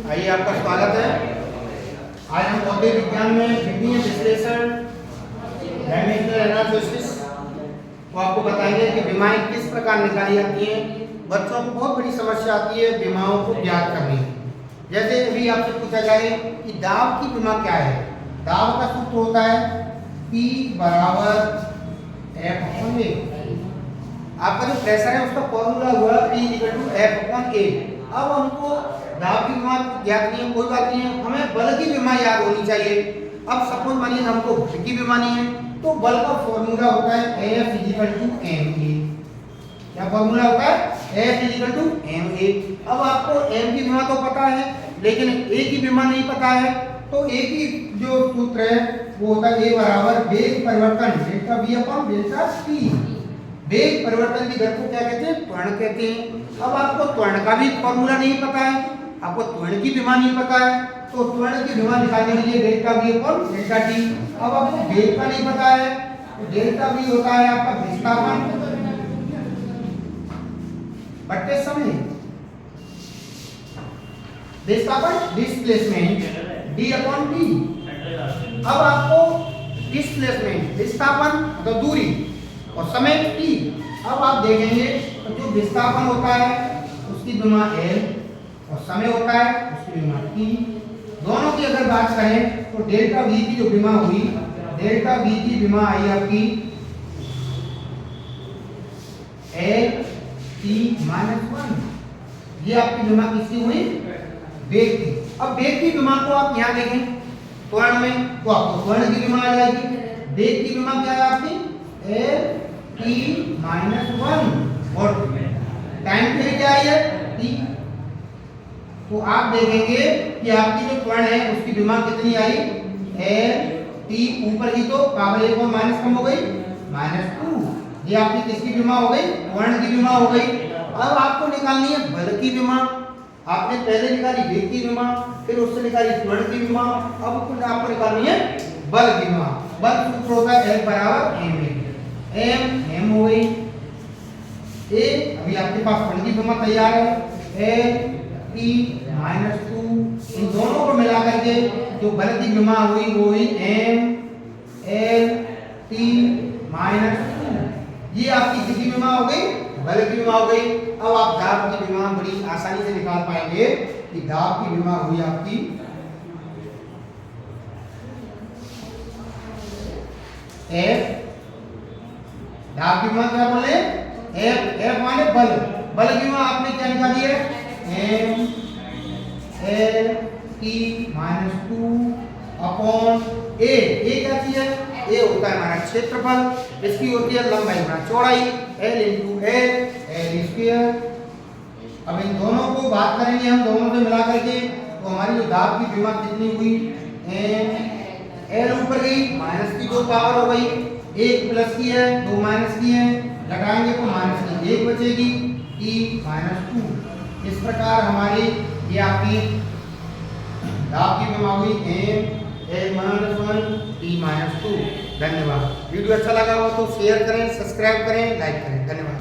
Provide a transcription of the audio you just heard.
आइए, आपका स्वागत है। आज हम भौतिक विज्ञान में विमीय विश्लेषण डायमेंशनल एनालिसिस को आपको बताएंगे कि विमाएं किस प्रकार निकाली जाती हैं। बच्चों को बहुत बड़ी समस्या आती है विमाओं को ज्ञात करने की। जैसे अभी आपसे पूछा जाए कि दाब की विमा क्या है। दाब का सूत्र होता है P बराबर F/A। आपका जो प्रेशर है उसका फॉर्मूला हुआ P F/A। अब हमको दाब की विमा याद नहीं है, कोई बात नहीं है, हमें बल की विमा याद होनी चाहिए। अब सपोज मानिए हमको बल की विमा नहीं है, तो बल का फॉर्मूला होता है F ma। क्या फॉर्मूला होता है? F ma। अब आपको m की विमा तो पता है, लेकिन a की विमा नहीं पता है, तो a की जो सूत्र है वो होता है a बराबर वेग परिवर्तन delta v upon delta t। वेग परिवर्तन की दर को क्या कहते हैं? त्वरण कहते हैं। अब आपको त्वरण का भी फॉर्मूला नहीं पता है, आपको त्वरण की विमा नहीं पता है, तो त्वरण की विमा निकालने के लिए delta v upon delta t। अब आपको वेग का नहीं पता है, तो डेल्टा v होता है आपका विस्थापन बट्टे समय। विस्थापन डिस्प्लेसमेंट d अपॉन t। अब आपको डिस्प्लेसमेंट विस्थापन तो दूरी और समय t। अब आप देखेंगे तो जो विस्थापन होता है उसकी विमा L और समय होता है उसकी विमा t। दोनों की अगर बात करें तो डेल्टा v की जो विमा हुई, डेल्टा v की विमा आई आपकी L t-1। ये आपकी विमा किसकी हुई? वेग की। अब वेग की विमा को आप यहाँ देखें त्वरण में, तो आपको त्वरण की विमा आ जाएगी। वेग की विमा क्या है आपकी? L t-1 और टाइम पीरियड क्या है? t। तो आप देखेंगे कि आपकी जो त्वरण है उसकी विमा कितनी आई? L t ऊपर की तो पावर 1 और माइनस कम हो गई -2। ये आपकी किसकी विमा हो गई? त्वरण की विमा हो गई। अब आपको निकालनी है बल की विमा। आपने पहले निकाली वेग की विमा, फिर उससे निकाली त्वरण की विमा, अब आपको निकालनी है बल की विमा। बल सूत्र होता है L बराबर m हो गई। ए अभी आपके पास बल की विमा तैयार है L t-2। इन दोनों को मिला करके जो बल की विमा हुई वो हुई m L t-2। ये आपकी किसकी विमा हो गई? बल की विमा हो गई। अब आप दाब की विमा बड़ी आसानी से निकाल पाएंगे कि दाब की विमा हुई आपकी F। दाब की विमा क्या बोले? F माने बल। बल की विमा आपने क्या निकाली है? m L t-2 upon a। क्या चीज है? a होता है हमारा क्षेत्रफल, इसकी होती है लंबाई गुणा चौड़ाई, L स्क्वायर। अब इन दोनों को बात करेंगे हम, दोनों से मिला करके, तो हमारी जो दाब की विमा कितनी हुई? L ऊपर गई, माइनस की 2 पावर हो गई, एक प्लस की है 2 माइनस की है, घटाएंगे तो माइनस की 1 बचेगी t-2। इस प्रकार हमारी ये आपकी दाब की विमा हुई L-1 t-2। धन्यवाद। वीडियो अच्छा लगा हो तो शेयर करें, सब्सक्राइब करें, लाइक करें। धन्यवाद।